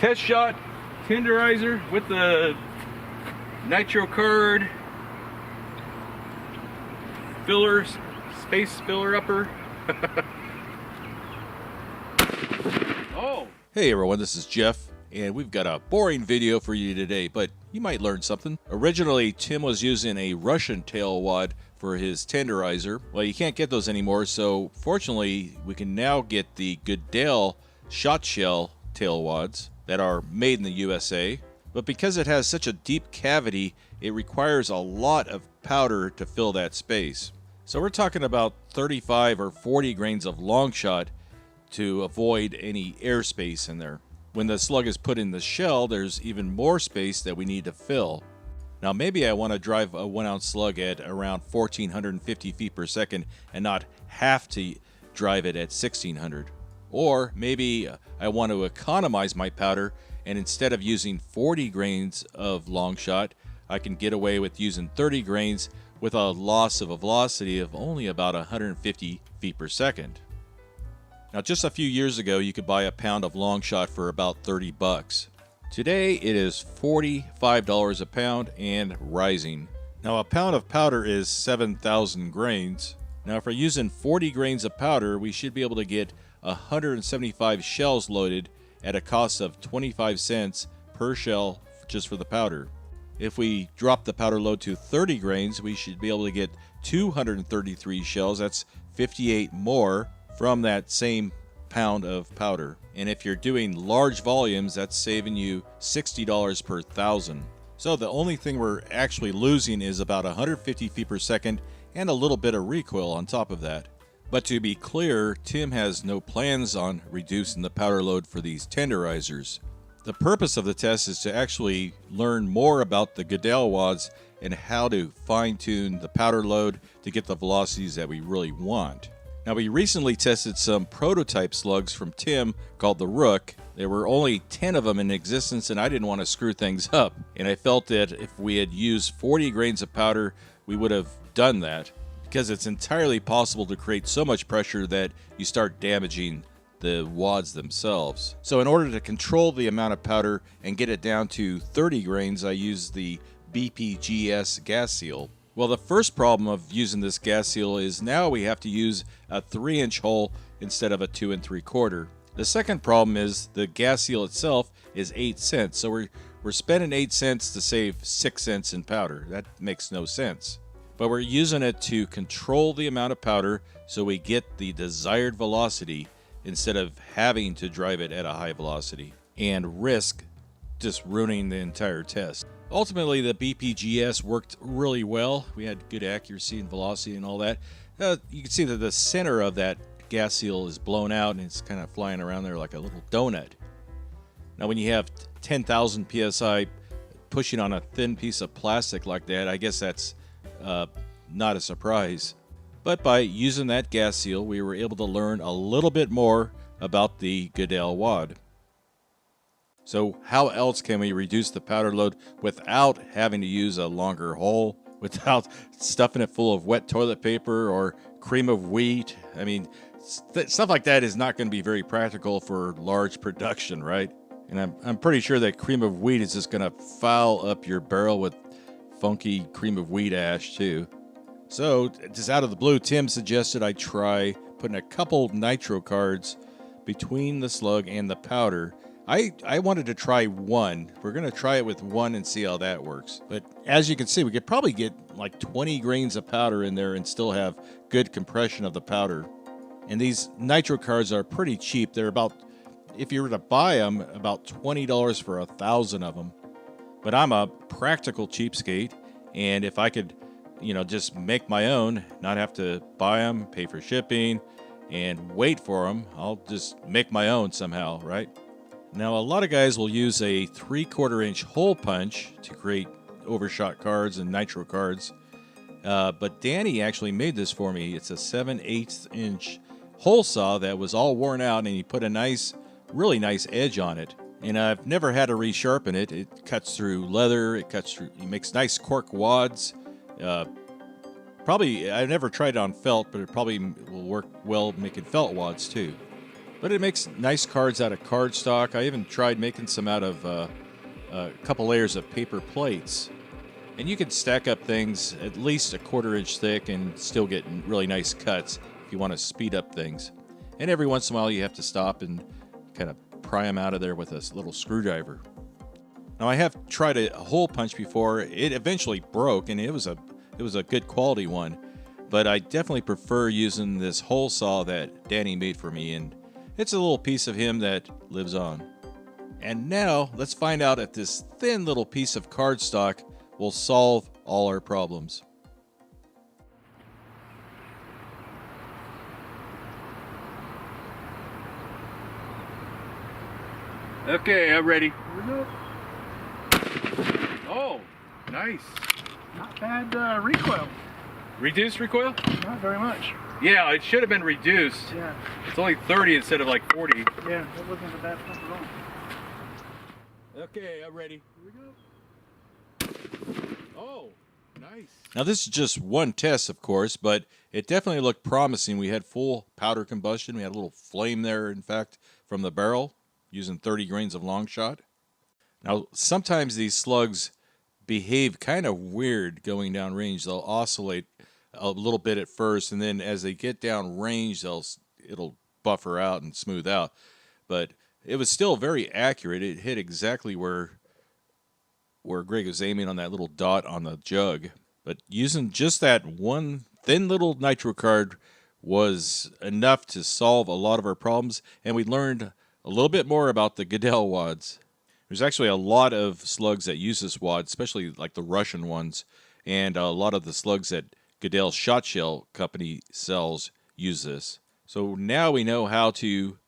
test shot tenderizer with the NITRO CARD filler, space filler upper. Oh. Hey everyone, this is Jeff, and we've got a boring video for you today, but you might learn something. Originally, Tim was using a Russian tail wad for his tenderizer. Well, you can't get those anymore, so fortunately, we can now get the Goodale shot shell tail wads that are made in the USA. But because it has such a deep cavity, it requires a lot of powder to fill that space. So we're talking about 35 or 40 grains of long shot to avoid any airspace in there. When the slug is put in the shell, there's even more space that we need to fill. Now maybe I want to drive a 1 ounce slug at around 1450 feet per second and not have to drive it at 1600. Or maybe I want to economize my powder, and instead of using 40 grains of long shot, I can get away with using 30 grains with a loss of a velocity of only about 150 feet per second. Now, just a few years ago, you could buy a pound of long shot for about 30 bucks. Today, it is $45 a pound and rising. Now, a pound of powder is 7,000 grains. Now, if we're using 40 grains of powder, we should be able to get 175 shells loaded at a cost of 25 cents per shell just for the powder. If we drop the powder load to 30 grains, we should be able to get 233 shells. That's 58 more from that same pound of powder. And if you're doing large volumes, that's saving you $60 per thousand. So the only thing we're actually losing is about 150 feet per second and a little bit of recoil on top of that. But to be clear, Tim has no plans on reducing the powder load for these tenderizers. The purpose of the test is to actually learn more about the Goodale wads and how to fine-tune the powder load to get the velocities that we really want. Now, we recently tested some prototype slugs from Tim called the Rook. There were only 10 of them in existence, and I didn't want to screw things up. And I felt that if we had used 40 grains of powder, we would have done that, because it's entirely possible to create so much pressure that you start damaging the wads themselves. So in order to control the amount of powder and get it down to 30 grains, I used the BPGS gas seal. Well, the first problem of using this gas seal is now we have to use a 3-inch hole instead of a 2 3/4. The second problem is the gas seal itself is 8 cents, so we're spending 8 cents to save 6 cents in powder. That makes no sense. But we're using it to control the amount of powder so we get the desired velocity instead of having to drive it at a high velocity and risk just ruining the entire test. Ultimately, the BPGS worked really well. We had good accuracy and velocity and all that. You can see that the center of that gas seal is blown out and it's kind of flying around there like a little donut. Now, when you have 10,000 PSI pushing on a thin piece of plastic like that, I guess that's not a surprise. But by using that gas seal, we were able to learn a little bit more about the Goodale wad. So how else can we reduce the powder load without having to use a longer hole, without stuffing it full of wet toilet paper or cream of wheat? I mean, stuff like that is not going to be very practical for large production, right? And I'm pretty sure that cream of wheat is just going to foul up your barrel with funky cream of wheat ash too. So just out of the blue, Tim suggested I try putting a couple NITRO cards between the slug and the powder. I wanted to try one. We're going to try it with one and see how that works. But as you can see, we could probably get like 20 grains of powder in there and still have good compression of the powder. And these NITRO cards are pretty cheap. They're about, if you were to buy them, about $20 for 1,000 of them. But I'm a practical cheapskate, and if I could, just make my own, not have to buy them, pay for shipping, and wait for them, I'll just make my own somehow, right? Now, a lot of guys will use a 3/4 inch hole punch to create overshot cards and NITRO cards, but Danny actually made this for me. It's a 7/8 inch hole saw that was all worn out, and he put a really nice edge on it. And I've never had to resharpen it. It cuts through leather. It makes nice cork wads. Probably, I've never tried it on felt, but it probably will work well making felt wads too. But it makes nice cards out of cardstock. I even tried making some out of a couple layers of paper plates. And you can stack up things at least a 1/4 inch thick and still get really nice cuts if you want to speed up things. And every once in a while you have to stop and kind of pry them out of there with a little screwdriver. Now I have tried a hole punch before. It eventually broke, and it was a good quality one. But I definitely prefer using this hole saw that Danny made for me, and it's a little piece of him that lives on. And now let's find out if this thin little piece of cardstock will solve all our problems. Okay, I'm ready. Here we go. Oh, nice. Not bad recoil. Reduced recoil? Not very much. Yeah, it should have been reduced. Yeah, It's only 30 instead of like 40. yeah, that wasn't a bad pump at all. Okay, I'm ready. Here we go. Oh, nice. Now this is just one test, of course, but it definitely looked promising. We had full powder combustion. We had a little flame there, in fact, from the barrel, using 30 grains of long shot. Now, sometimes these slugs behave kind of weird going down range. They'll oscillate a little bit at first, and then as they get down range, it'll buffer out and smooth out. But it was still very accurate. It hit exactly where Gregg was aiming on that little dot on the jug. But using just that one thin little nitro card was enough to solve a lot of our problems, and we learned a little bit more about the Goodell wads. There's actually a lot of slugs that use this wad, especially like the Russian ones, and a lot of the slugs that Goodell Shot Shell Company sells use this. So now we know how to,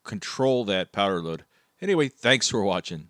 control that powder load. Anyway, thanks for watching.